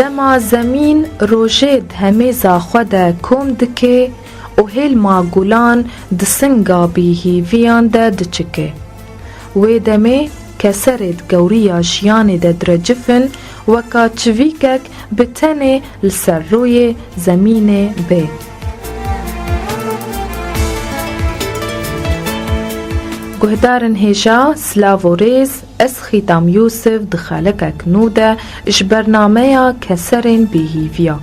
دما زمین روژید همیزا خود کم دکه و هیل ما گولان دسنگا بیهی ویان ده دچکه و دمه کسرد گوریا شیان ده درجفن وکا چویکک بتنه لسر روی زمین به. گهدارن هجا سلاو و ریز از خیتام یوسف دخالکک نوده اش برنامه کسرین بیهیویا.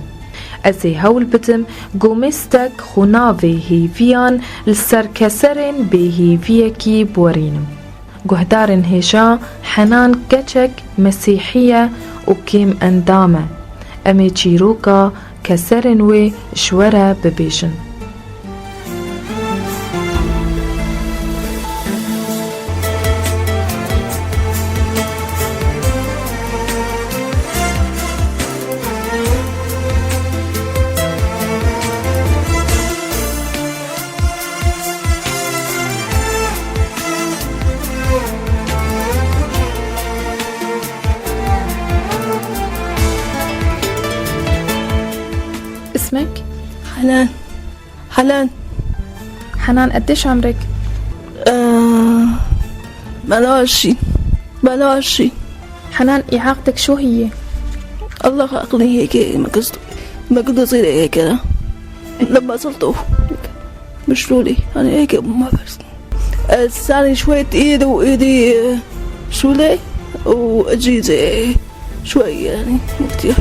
از هول بدم گومستک خوناوی هیویان لسر کسرین بیهیویا کی بورینم. گهدارن هجا حنان کچک مسیحیه و کم اندامه. امی چیروکا کسرین وی شوره ببیشن. اسمك؟ حنان. حنان قديش عمرك؟ 28. حنان إعاقتك شو هي؟ الله خلقني هيك ما كنت أصير هيك أنا لما صرته مشلولي أنا هيك ما بس ساني شوية إيدي شولي وأجهزة شوية يعني مو كتير.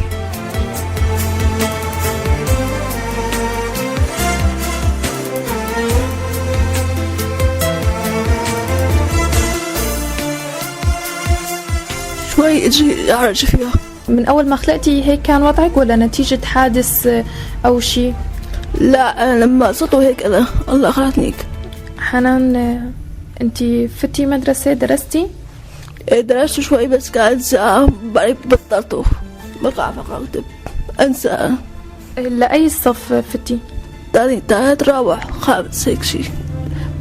شوي اجي اعرج فيها. من اول ما خلقتي هيك كان وضعك ولا نتيجة حادث او شيء؟ لا أنا لما صرته هيك انا الله خلقني هيك. حنان انتي فتي مدرسة درستي؟ درست شوي بس كان بعدين بطلته بقع فقط انسى. لأي صف فتي؟ تالت رابع خامس هيك شيء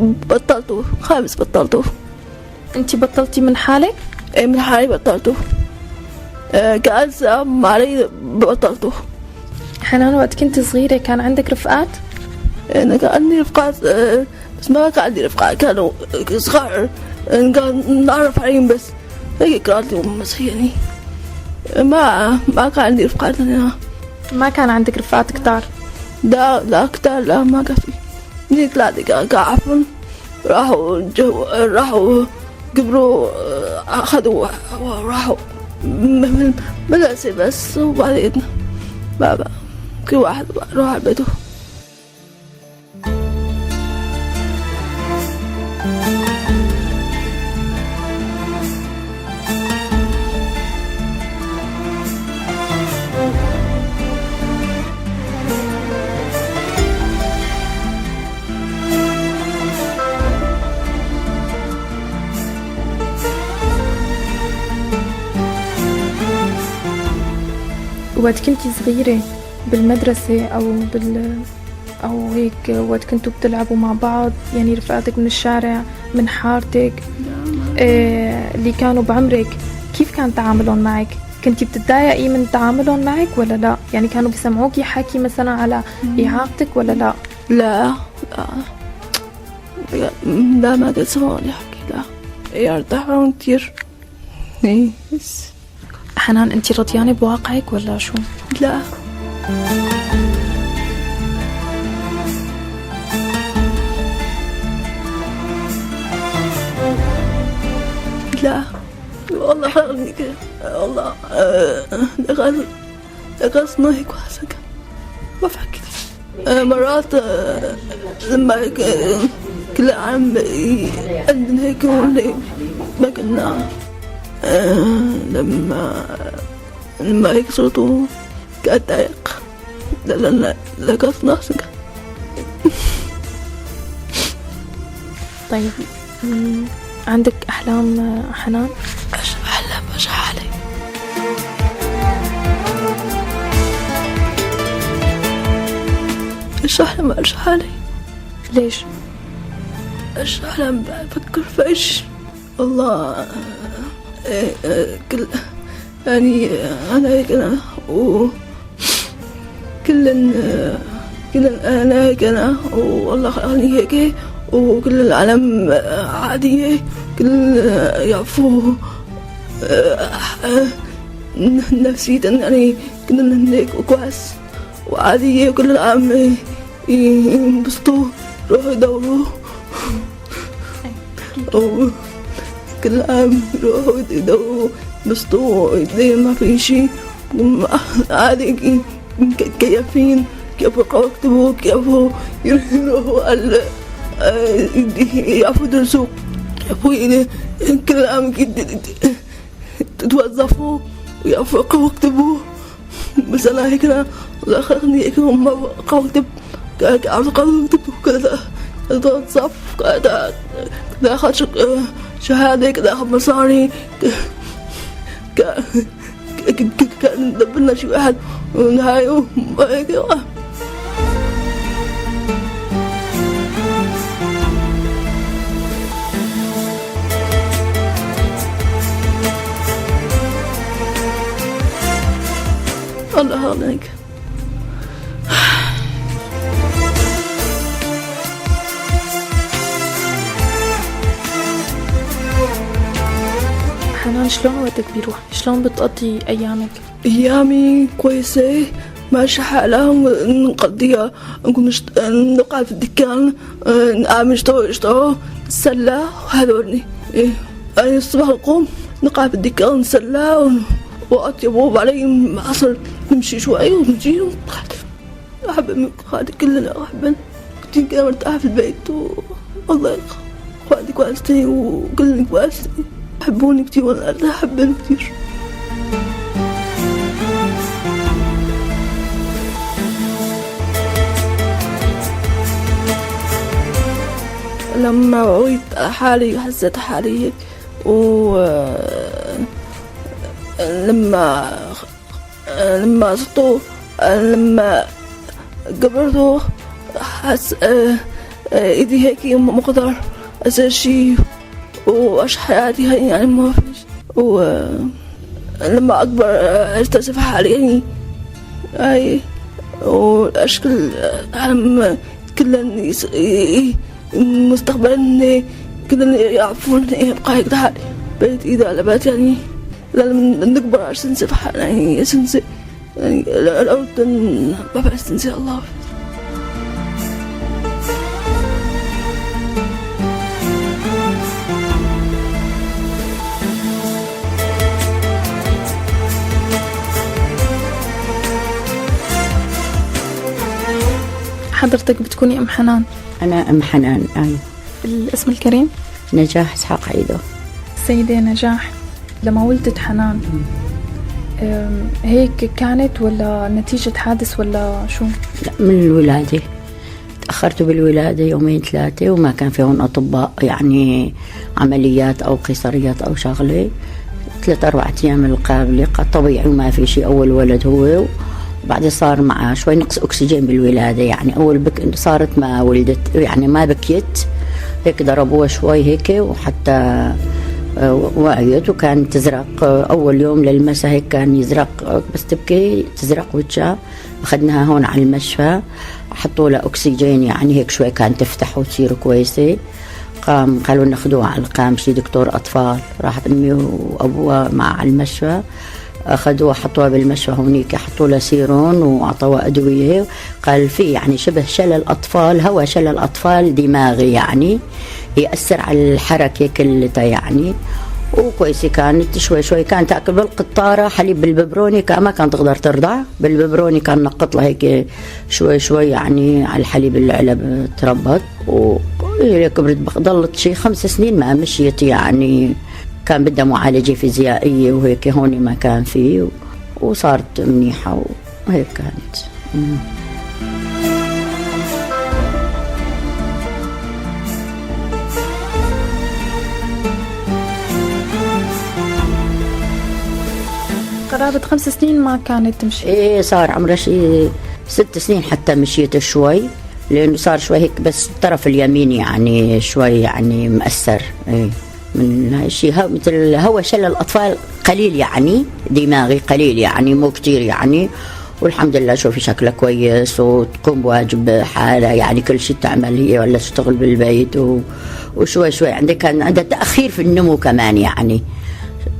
بطلته. خامس بطلته. انتي بطلتي من حالك؟ ايه من حالي بطلته. كان معي بطلته. حنان وقت كنت صغيرة كان عندك رفقات؟ انا كان عندي رفقات بس ما كان عندي رفقات كانوا صغار كان نعرف عليهم بس هيك قراتهم بس يعني ما كان عندي رفقات أنا. ما كان عندك رفقات كتار؟ لا كتار لا ما كان في. هيك ثلاثة عفوا راحوا قبروا أخذوا وراحوا مدرسة بس وبعدين بابا كل واحد راح على بيته. وقت كنتي صغيرة بالمدرسة أو هيك وقت كنتوا بتلعبوا مع بعض يعني رفقاتك من الشارع من حارتك اللي كانوا بعمرك كيف كان تعاملهم معك؟ كنتي بتتضايقي من تعاملهم معك ولا لا؟ يعني كانوا بيسمعوكي حكي مثلا على إعاقتك ولا لا؟ لا ما كنت سمعوني حكي لا يرتاحون كتير. حنان انتي رضيانة بواقعك ولا شو؟ لا والله خلقني كده والله لغاصنا هيك وحسك ما فكرت مرات لما كل عام عندنا هيك ما كنا لما هيك صرتوا كأتضايق لغاصنا هيك. طيب عندك أحلام حنان؟ أحلام أشرح علي. إيش أحلام أشرح علي؟ ليش؟ إيش أحلام بفكر في إيش والله كل يعني أنا هيك أنا كل أنا هيك أنا والله خلاني هيك وكل العالم عادية كل يعرفوا نفسيتي يعني كلنا هيك كويس وعادية وكل العالم ينبسطوا يروحوا يدوروا كل العالم يروحوا يدوروا ينبسطوا ما في شيء عادي كيفين كيف يكتبوا كيف يروحوا يعرفوا يدرسوا كيف كل العالم توظفوا ويعرفوا يقرأوا ويكتبوا. بس أنا هيك أنا الله خلقني هيك ما أقرأ وأكتب أعرف أقرأ وأكتب كذا أتوظف كذا أخذ شهادة كذا أخذ مصاري كان دبرنا شي واحد ونهاية هيك. الله عليك. حنان شلون وقتك بيروح؟ شلون بتقضي أيامك؟ أيامي كويسة ماشي حالها نقضيها نكون نقعد في الدكان نعمل نشتغل نتسلى وهذولني. يعني الصبح نقوم نقعد في الدكان نتسلى وقت يبوب علي عصر نمشي شوي ونجي ونقعد. أحب خالي كلنا أحب كتير كده مرتاحة في البيت والله خالي كويسين وكلنا كويسين يحبوني كتير وأنا أحبهم كتير. لما وعيت حالي حسيت حالي هيك لما صرتوا لما قبرته حس ايدي هيك مقدر اسوي شيء واعيش حياتي هاي يعني ما فيش. ولما اكبر اكتشف حالي يعني هاي واشكل عالم كلن مستقبلا كلن يعرفون يبقى هيك حالي بيت ايده على بيت يعني لما نكبر عشان نسيب يعني سنسي يعني الأول ما بعرف سنسي الله. حضرتك بتكوني أم حنان؟ أنا أم حنان. أيوة. الاسم الكريم؟ نجاح إسحاق عيدو. السيدة نجاح، لما ولدت حنان هيك كانت ولا نتيجة حادث ولا شو؟ لا، من الولادة تأخرت بالولادة يومين ثلاثة وما كان فيهم أطباء يعني عمليات أو قيصريات أو شغلة. 3-4 أيام القابلة طبيعي وما في شيء. أول ولد هو وبعد صار معه شوي نقص أكسجين بالولادة يعني أول صارت ما ولدت يعني ما بكيت هيك ضربوها شوي هيك وحتى وعيت وكان تزرق. أول يوم للمسا هيك كان يزرق بس تبكي تزرق وجهها. أخذناها هون على المشفى حطوا لها أكسجين يعني هيك شوي كان تفتح وتصير كويسة. قالوا ناخدوها على القام شي دكتور أطفال. راحت أمي وأبوها مع المشفى أخذوها حطوها بالمشفى هونيك حطوا لها سيرون وعطوها أدوية. قال في يعني شبه شلل أطفال هو شلل أطفال دماغي يعني يأثر على الحركة كلها يعني. وكويسة كانت شوي شوي كانت تأكل بالقطارة حليب بالببروني ما كانت تقدر ترضع بالببروني كان نقط لها هيك شوي شوي يعني على الحليب العلب تربط. وكبرت ضلت شي 5 سنين ما مشيت يعني كان بدها معالجة فيزيائية وهيك هون ما كان فيه وصارت منيحة وهيك كانت. قرابة 5 سنين ما كانت تمشي. ايه صار عمرها شي 6 سنين حتى مشيت شوي لأنه صار شوي هيك بس الطرف اليمين يعني شوي يعني مأثر. ايه من هاي الشيء. مثل هو شلل الأطفال قليل يعني، دماغي قليل يعني، مو كتير يعني. والحمد لله شوفي شكلها كويس وتقوم بواجب حالها يعني، كل شيء تعمل هي ولا تشتغل بالبيت وشوي شوي كان عندها تأخير في النمو كمان يعني.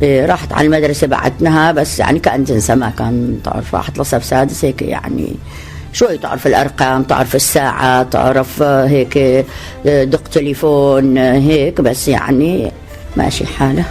راحت على المدرسة بعتناها بس يعني كان تنسى، ما كان تعرف، راحت لصف سادس هيك يعني شوي تعرف الأرقام، تعرف الساعة، تعرف هيك دق تليفون هيك، بس يعني ماشي حاله.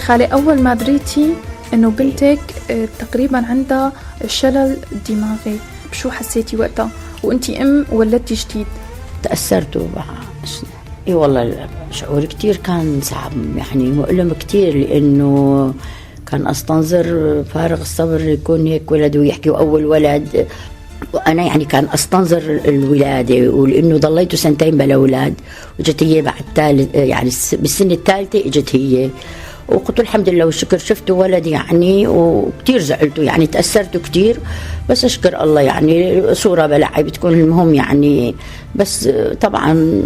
خالي، أول ما دريتي إنه بنتك تقريبا عندها الشلل الدماغي، شو حسيتي وقتها وأنتي ولدتي جديد؟ تأثرت اي والله شعور كتير كان صعب يعني، مؤلم كتير، لأنه كان أستنظر فارغ الصبر يكون هيك ولد ويحكي، وأول ولد، وأنا يعني كان أستنظر الولادة، ولأنه ضليته سنتين بلا أولاد، وجت هي بعد ثالث يعني بالسنة الثالثة اجت هي، وقلت الحمد لله والشكر شفته ولد يعني، وكتير زعلته يعني، تأثرت كتير، بس أشكر الله يعني صورة بلعب بتكون المهم يعني. بس طبعا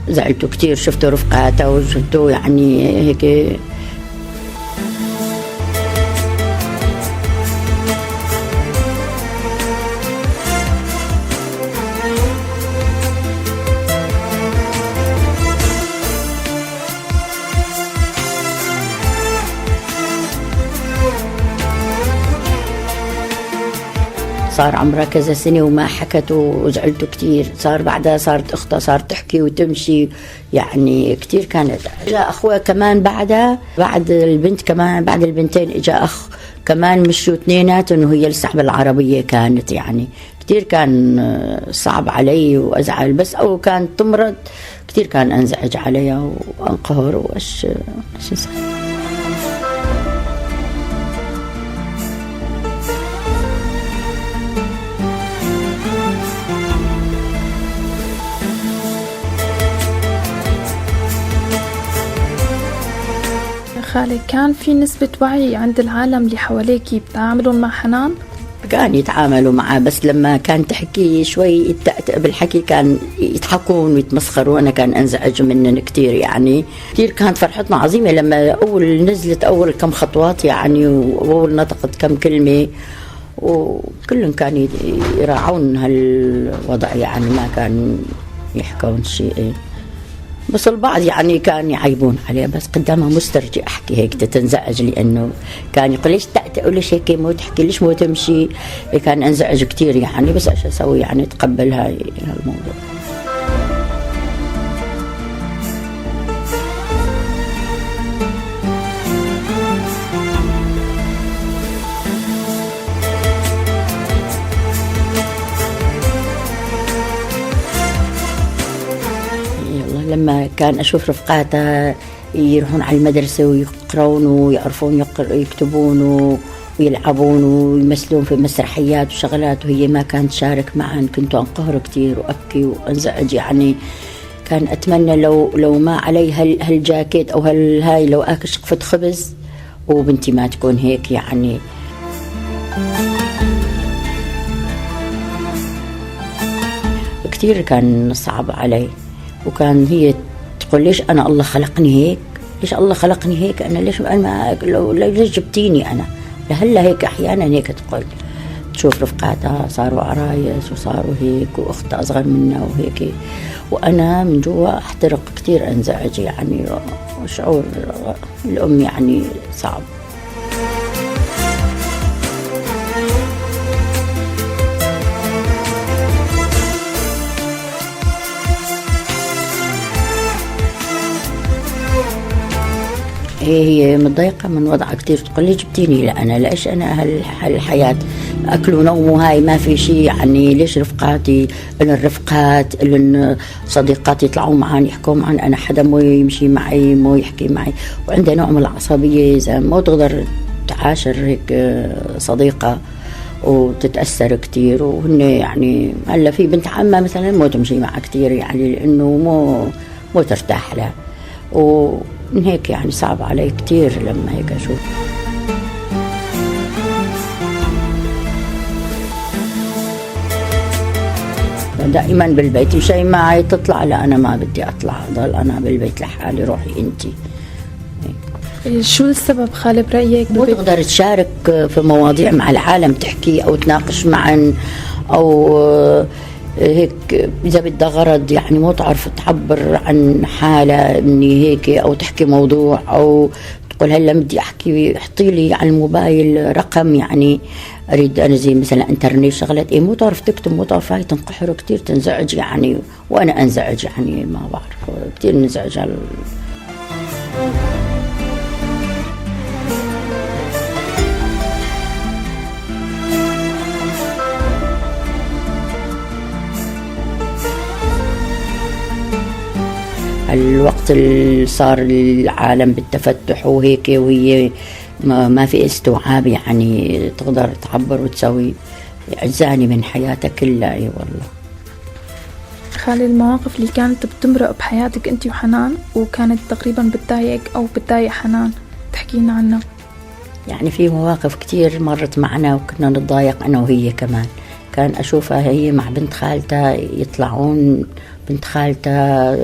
زعلته كتير، شفته رفقاته وشفته يعني هيك. صار عمرها كذا سنة وما حكت وزعلته كتير. صار بعدها صارت أختها صارت تحكي وتمشي يعني، كتير كانت. جاء أخوها كمان بعدها، بعد البنت كمان، بعد البنتين إجا أخ كمان، مشوا اثنيناتهم وهي لسه بالعربية كانت يعني. كتير كان صعب علي وأزعل، بس أو كانت تمرض كتير كان أنزعج عليها وأنقهر وإيش خالي، كان في نسبة وعي عند العالم اللي حواليكي بتعاملون مع حنان؟ كان يتعاملوا معه، بس لما كان تحكي شوي يتأتأ بالحكي كان يضحكون ويتمسخروا، أنا كان أنزعج منهم كتير يعني. كتير كانت فرحتنا عظيمة لما أول نزلت أول كم خطوات يعني، وأول نطقت كم كلمة، وكلهم كانوا يراعون هالوضع يعني، ما كان يحكون شيء. بس البعض يعني كان يعيبون عليه، بس قدامها مسترجي احكي هيك تنزعج، لانه كان يقول ليش تأتأ ليش هيك مو تحكي، ليش مو تمشي. كان انزعج كتير يعني، بس ايش اسوي يعني، تقبل هاي الموضوع. لما كان أشوف رفقاتها يروحون على المدرسة ويقرون ويعرفون يكتبون ويلعبون ويمثلون في مسرحيات وشغلات، وهي ما كانت تشارك معهم، كنت أنقهر كتير وأبكي وأنزعج يعني. كان أتمنى لو ما علي هالجاكيت أو هاي لو آكل شقفة خبز وبنتي ما تكون هيك يعني. كتير كان صعب علي، وكان هي تقول ليش أنا الله خلقني هيك، ليش الله خلقني هيك، أنا ليش أنا ليش جبتيني أنا لهلا هيك. أحيانا هيك تقول، تشوف رفقاتها صاروا عرايس وصاروا هيك، وأختها أصغر منها وهيك، وأنا من جوا أحترق كتير، أنزعج يعني، وشعور الأم يعني صعب. هي متضايقة من وضعها كتير، تقول لي جبتيني لأنا ليش أنا هالحياة أكل ونوم وهاي ما في شيء يعني، ليش رفقاتي إن الرفقات إن صديقاتي يطلعوا معي يحكوا معي، أنا حدا مو يمشي معي مو يحكي معي، وعندها نوع من العصبية إذا مو تقدر تعاشر هيك صديقة، وتتأثر كتير. وهن يعني هلا في بنت عمها مثلا مو تمشي معها كتير يعني لأنه مو ترتاح لها، ومن هيك يعني صعب علي كتير لما هيك أشوف. دائما بالبيت شيء معي تطلع، لا أنا ما بدي أطلع، ضل أنا بالبيت لحالي، روحي أنتي. شو السبب خالي برأيك؟ مو تقدر تشارك في مواضيع مع العالم، تحكي أو تناقش معن أو هيك إذا بدها غرض يعني مو تعرف تعبر عن حالة إني هيك، أو تحكي موضوع أو تقول هلا بدي أحكي، احطي لي على الموبايل رقم يعني أريد أنا زي مثلا إنترنت شغلات مو تعرف تكتب، مو تعرف هاي تنقحر كتير، تنزعج يعني، وأنا أنزعج يعني ما بعرف كتير ننزعج على الوقت اللي صار العالم بالتفتح وهيك، وهي ما في استوعاب يعني تقدر تعبر وتسوي أجزاني من حياتك كلها. أي والله خالي، المواقف اللي كانت بتمرق بحياتك انت وحنان وكانت تقريبا بتضايقك او بتضايق حنان، تحكينا عنها. يعني في مواقف كتير مرت معنا وكنا نتضايق أنا وهي كمان. كان أشوفها هي مع بنت خالتها يطلعون، بنت خالتها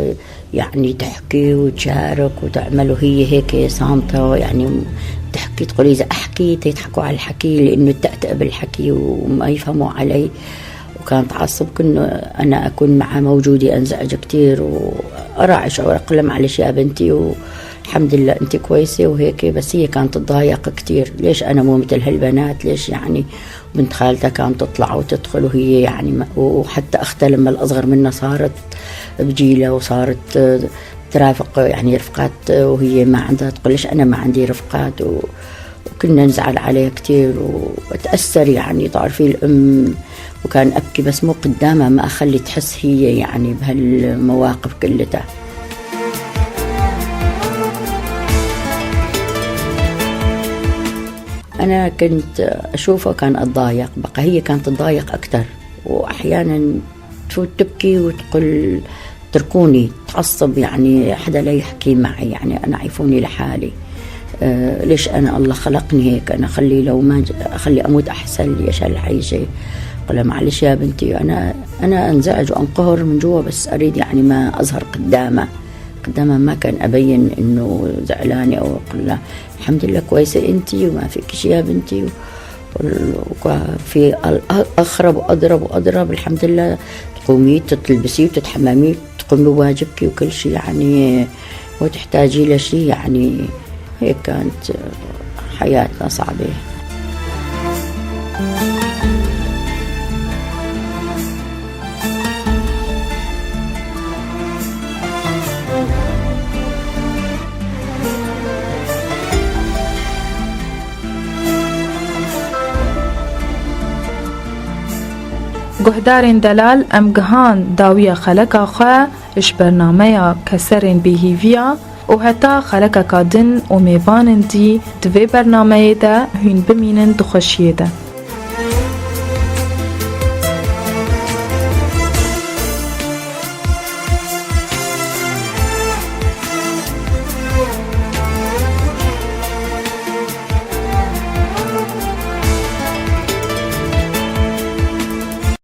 يعني تحكي وتشارك وتعمل، وهي هيك صامتة يعني تحكي، تقول إذا أحكي يضحكوا على الحكي لأنه تأتأ بالحكي وما يفهموا علي. وكانت تعصب كنا أنا أكون معها موجودة، أنزعج كتير وأرعش أو أقول لها معلش يا بنتي والحمد لله أنت كويسة وهيك. بس هي كانت تضايق كتير، ليش أنا مو مثل هالبنات، ليش يعني. بنت خالتها كانت تطلع وتدخل وهي يعني وحتى أختها لما الأصغر منها صارت بجيلة وصارت ترافق يعني رفقات وهي ما عندها، تقول ليش أنا ما عندي رفقات. وكنا نزعل عليها كتير وتأثر يعني، تعرفي الأم. وكان أبكي بس مو قدامها، ما أخلي تحس هي يعني بهالمواقف كلها. أنا كنت أشوفه كان أتضايق، بقى هي كانت تضايق أكتر، وأحيانا تفوت تبكي وتقول تركوني، تعصب يعني حدا لا يحكي معي يعني، أنا عيفوني لحالي. ليش أنا الله خلقني هيك، أنا خلي لو ما أخلي أموت أحسن لي، إيش هالعيشة. قل معلش يا بنتي، أنا أنزعج وأنقهر من جوا، بس أريد يعني ما أظهر قدامها ما كان أبين إنه زعلانة، أو أقول لها الحمد لله كويسة أنتي وما فيك شيء يا بنتي، وفي أخرب وأضرب الحمد لله، تقومي تلبسي وتتحممي تقومي بواجبك وكل شيء يعني، وتحتاجي لشيء يعني. هيك كانت حياتنا صعبة. گهدارین دلال ام گهان داویا خلقا خواه اش برنامه کسرین بیهیویا و حتی خلقا کادن و میبانن دی دوی برنامه ده هین بمینن دخوشیه ده.